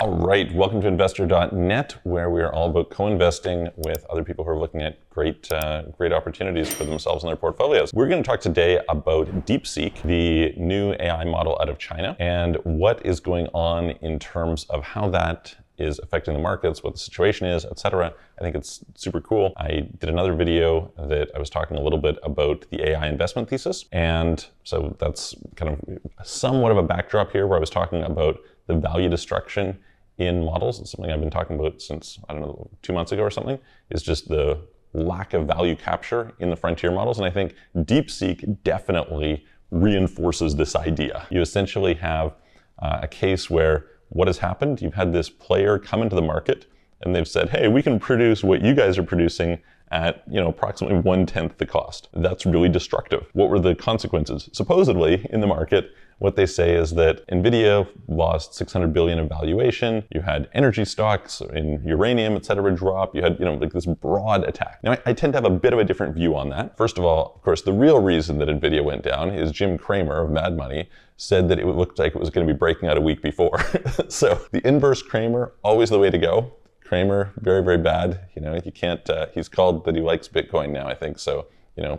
All right, welcome to investor.net, where we are all about co-investing with other people who are looking at great opportunities for themselves and their portfolios. We're going to talk today about DeepSeek, the new AI model out of China, and what is going on in terms of how that is affecting the markets, what the situation is, etc. I think it's super cool. I did another video that I was talking a little bit about the AI investment thesis, and so that's kind of somewhat of a backdrop here where I was talking about the value destruction in models. It's something I've been talking about since, I don't know, 2 months ago or something, is just the lack of value capture in the frontier models. And I think DeepSeek definitely reinforces this idea. You essentially have a case where what has happened? You've had this player come into the market and they've said, hey, we can produce what you guys are producing at approximately 1/10 the cost. That's really destructive. What were the consequences? Supposedly in the market, what they say is that Nvidia lost 600 billion in valuation. You had energy stocks in uranium, et cetera, drop. You had like this broad attack. Now I tend to have a bit of a different view on that. First of all, of course, the real reason that Nvidia went down is Jim Cramer of Mad Money said that it looked like it was going to be breaking out a week before. So the inverse Cramer, always the way to go. Cramer, very, very bad. You can't, he's called that he likes Bitcoin now, I think. So,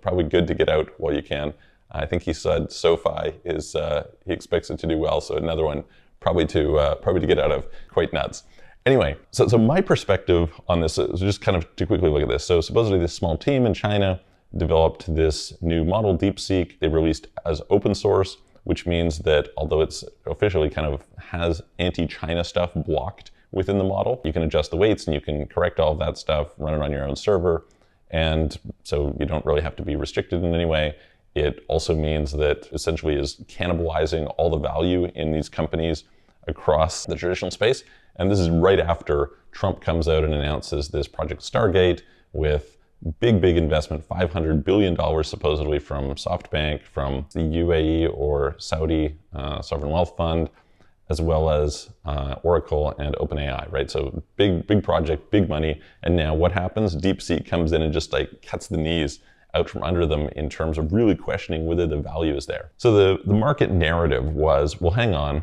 probably good to get out while you can. I think he said SoFi is, he expects it to do well. So another one probably to get out of. Quite nuts. Anyway, so my perspective on this is just kind of to quickly look at this. So supposedly this small team in China developed this new model, DeepSeek. They released as open source, which means that although it's officially kind of has anti-China stuff blocked within the model, you can adjust the weights and you can correct all of that stuff, run it on your own server. And so you don't really have to be restricted in any way. It also means that essentially is cannibalizing all the value in these companies across the traditional space. And this is right after Trump comes out and announces this Project Stargate with big investment, $500 billion supposedly from SoftBank, from the UAE or Saudi Sovereign Wealth Fund, as well as Oracle and OpenAI, right? So big project, big money. And now what happens? DeepSeek comes in and just like cuts the knees out from under them in terms of really questioning whether the value is there. So the market narrative was, well, hang on,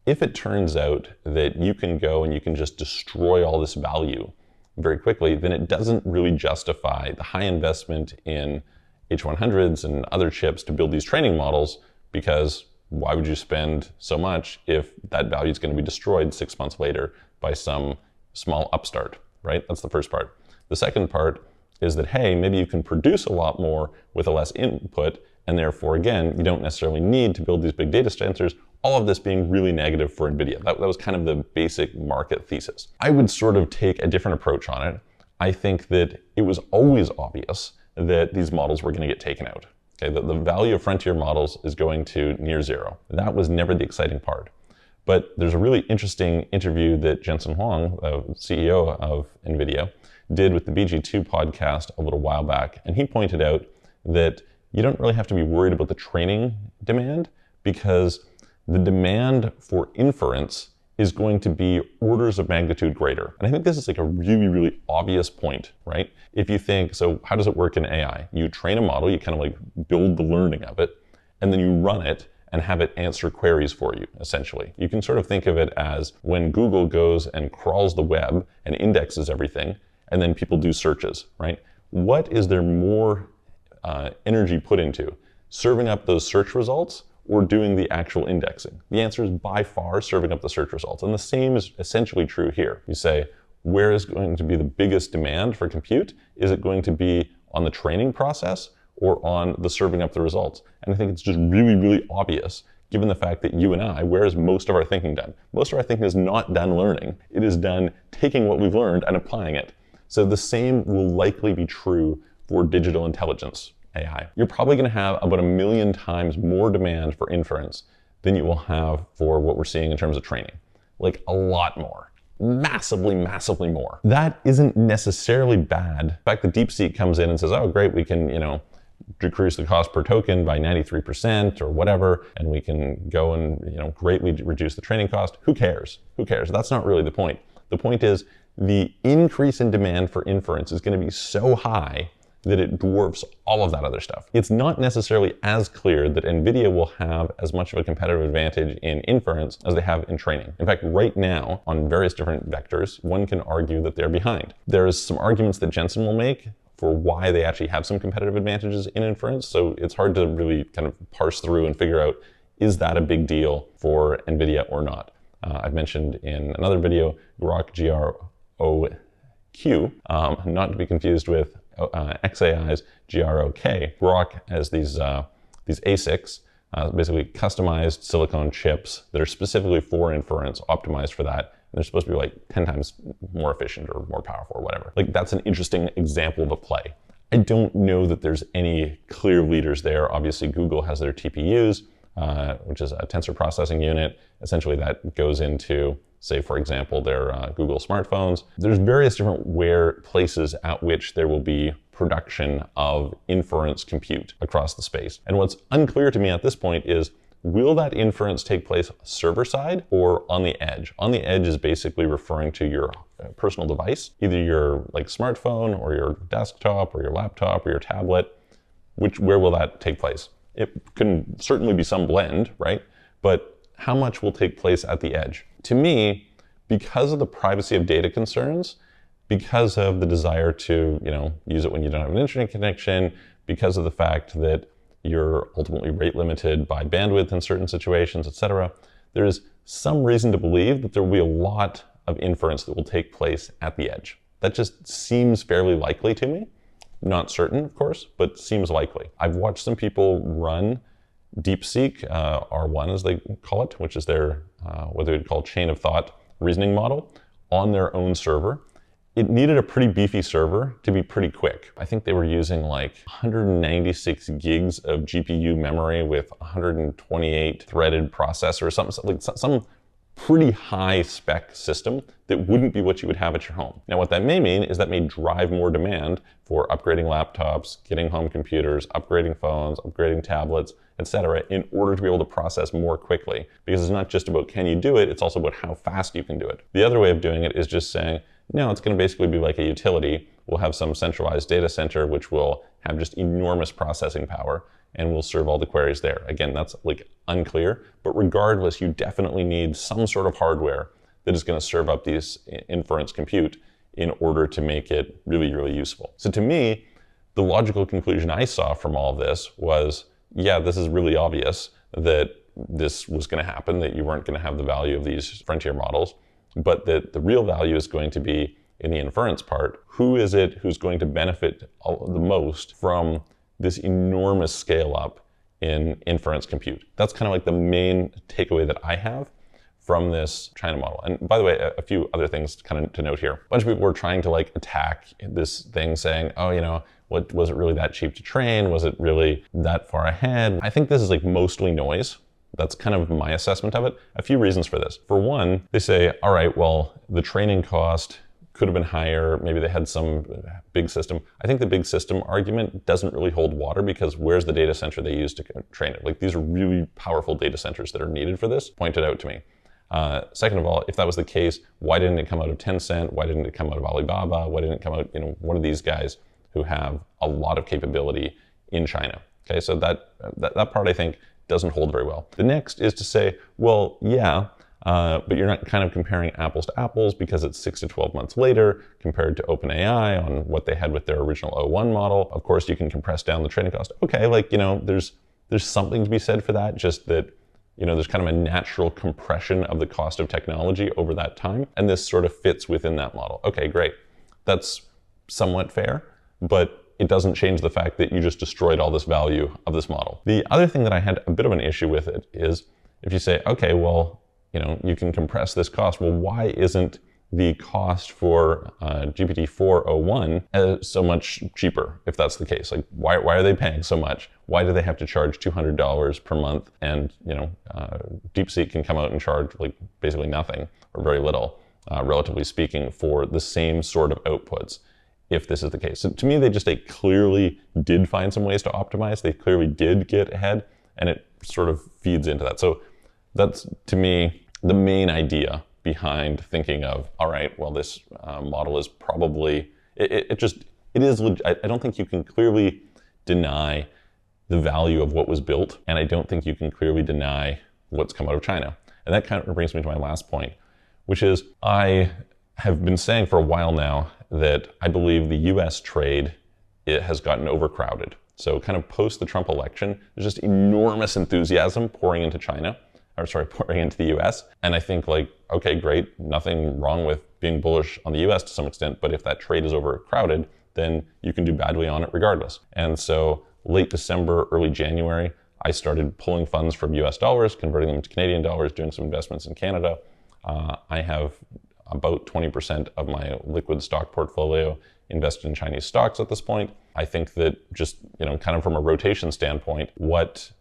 if it turns out that you can go and you can just destroy all this value very quickly, then it doesn't really justify the high investment in H100s and other chips to build these training models, because why would you spend so much if that value is going to be destroyed 6 months later by some small upstart, right? That's the first part. The second part is that, hey, maybe you can produce a lot more with a less input, and therefore, again, you don't necessarily need to build these big data centers, all of this being really negative for Nvidia. That was kind of the basic market thesis. I would sort of take a different approach on it. I think that it was always obvious that these models were going to get taken out. Okay, the value of frontier models is going to near zero. That was never the exciting part. But there's a really interesting interview that Jensen Huang, the CEO of Nvidia, did with the BG2 podcast a little while back. And he pointed out that you don't really have to be worried about the training demand, because the demand for inference is going to be orders of magnitude greater. And I think this is like a really obvious point, right? If you think, so how does it work in AI? You train a model, you kind of like build the learning of it, and then you run it and have it answer queries for you, essentially. You can sort of think of it as when Google goes and crawls the web and indexes everything, and then people do searches, right? What is there more energy put into? Serving up those search results or doing the actual indexing? The answer is by far serving up the search results. And the same is essentially true here. You say, where is going to be the biggest demand for compute? Is it going to be on the training process or on the serving up the results? And I think it's just really obvious, given the fact that you and I, where is most of our thinking done? Most of our thinking is not done learning. It is done taking what we've learned and applying it. So the same will likely be true for digital intelligence, AI. You're probably going to have about 1 million times more demand for inference than you will have for what we're seeing in terms of training. Like a lot more. Massively more. That isn't necessarily bad. In fact, the DeepSeek comes in and says, oh, great, we can, decrease the cost per token by 93% or whatever, and we can go and, greatly reduce the training cost. Who cares? That's not really the point. The point is the increase in demand for inference is going to be so high that it dwarfs all of that other stuff. It's not necessarily as clear that Nvidia will have as much of a competitive advantage in inference as they have in training. In fact, right now, on various different vectors, one can argue that they're behind. There's some arguments that Jensen will make for why they actually have some competitive advantages in inference, so it's hard to really kind of parse through and figure out, is that a big deal for Nvidia or not? I've mentioned in another video, Grok, G-R-O-Q, not to be confused with XAI's Grok. Grok has these ASICs, basically customized silicon chips that are specifically for inference, optimized for that. And they're supposed to be like 10 times more efficient or more powerful or whatever. Like, that's an interesting example of a play. I don't know that there's any clear leaders there. Obviously, Google has their TPUs, which is a tensor processing unit. Essentially, that goes into, say, for example, their Google smartphones. There's various different places at which there will be production of inference compute across the space. And what's unclear to me at this point is, will that inference take place server side or on the edge? On the edge is basically referring to your personal device, either your like smartphone or your desktop or your laptop or your tablet. Where will that take place? It can certainly be some blend, right? But how much will take place at the edge? To me, because of the privacy of data concerns, because of the desire to, use it when you don't have an internet connection, because of the fact that you're ultimately rate limited by bandwidth in certain situations, etc., there is some reason to believe that there will be a lot of inference that will take place at the edge. That just seems fairly likely to me. Not certain, of course, but seems likely. I've watched some people run DeepSeek, R1 as they call it, which is their, what they would call chain of thought reasoning model, on their own server. It needed a pretty beefy server to be pretty quick. I think they were using like 196 gigs of GPU memory with 128 threaded processor, some pretty high spec system that wouldn't be what you would have at your home. Now, what that may mean is that may drive more demand for upgrading laptops, getting home computers, upgrading phones, upgrading tablets, etc., in order to be able to process more quickly. Because it's not just about can you do it, it's also about how fast you can do it. The other way of doing it is just saying, no, it's going to basically be like a utility. We'll have some centralized data center which will have just enormous processing power, and we'll serve all the queries there. Again, that's like unclear, but regardless, you definitely need some sort of hardware that is going to serve up these inference compute in order to make it really, really useful. So to me, the logical conclusion I saw from all of this was, yeah, this is really obvious that this was going to happen, that you weren't going to have the value of these frontier models, but that the real value is going to be in the inference part. Who is it who's going to benefit the most from this enormous scale up in inference compute? That's kind of like the main takeaway that I have from this China model. And by the way, a few other things kind of to note here. A bunch of people were trying to like attack this thing saying, oh, what was it really that cheap to train? Was it really that far ahead? I think this is like mostly noise. That's kind of my assessment of it. A few reasons for this. For one, they say, all right, well, the training cost could have been higher. Maybe they had some big system. I think the big system argument doesn't really hold water, because where's the data center they use to train it? Like, these are really powerful data centers that are needed for this, pointed out to me. Second of all, if that was the case, why didn't it come out of Tencent? Why didn't it come out of Alibaba? Why didn't it come out, one of these guys who have a lot of capability in China? Okay, so that part I think doesn't hold very well. The next is to say, well, yeah, but you're not kind of comparing apples to apples, because it's 6 to 12 months later compared to OpenAI on what they had with their original O1 model. Of course, you can compress down the training cost. Okay, like, there's something to be said for that, just that, there's kind of a natural compression of the cost of technology over that time, and this sort of fits within that model. Okay, great. That's somewhat fair, but it doesn't change the fact that you just destroyed all this value of this model. The other thing that I had a bit of an issue with it is, if you say, okay, well, you can compress this cost. Well, why isn't the cost for GPT-4o1 so much cheaper, if that's the case? Like, why are they paying so much? Why do they have to charge $200 per month? And, DeepSeek can come out and charge like basically nothing or very little, relatively speaking, for the same sort of outputs, if this is the case. So to me, they clearly did find some ways to optimize. They clearly did get ahead, and it sort of feeds into that. So that's, to me, the main idea behind thinking of, all right, well, this model is probably, it just it is, I don't think you can clearly deny the value of what was built, and I don't think you can clearly deny what's come out of China. And that kind of brings me to my last point, which is I have been saying for a while now that I believe the US trade, it has gotten overcrowded. So kind of post the Trump election, there's just enormous enthusiasm pouring into pouring into the US. And I think like, okay, great, nothing wrong with being bullish on the US to some extent, but if that trade is overcrowded, then you can do badly on it regardless. And so late December, early January, I started pulling funds from US dollars, converting them to Canadian dollars, doing some investments in Canada. I have about 20% of my liquid stock portfolio invested in Chinese stocks at this point. I think that just, kind of from a rotation standpoint, what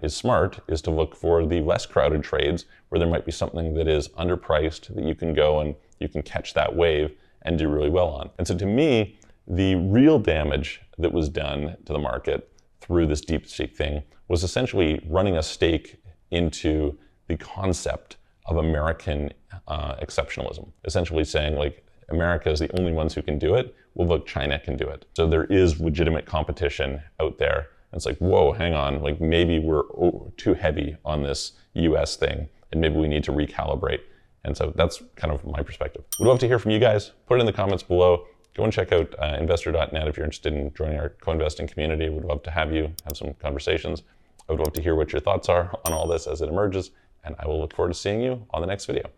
is smart is to look for the less crowded trades where there might be something that is underpriced that you can go and you can catch that wave and do really well on. And so to me, the real damage that was done to the market through this DeepSeek thing was essentially running a stake into the concept of American exceptionalism. Essentially saying like, America is the only ones who can do it. Well, look, China can do it. So there is legitimate competition out there. And it's like, whoa, hang on, like maybe we're too heavy on this US thing and maybe we need to recalibrate. And so that's kind of my perspective. Would love to hear from you guys. Put it in the comments below. Go and check out investor.net if you're interested in joining our co-investing community. Would love to have you have some conversations. I would love to hear what your thoughts are on all this as it emerges. And I will look forward to seeing you on the next video.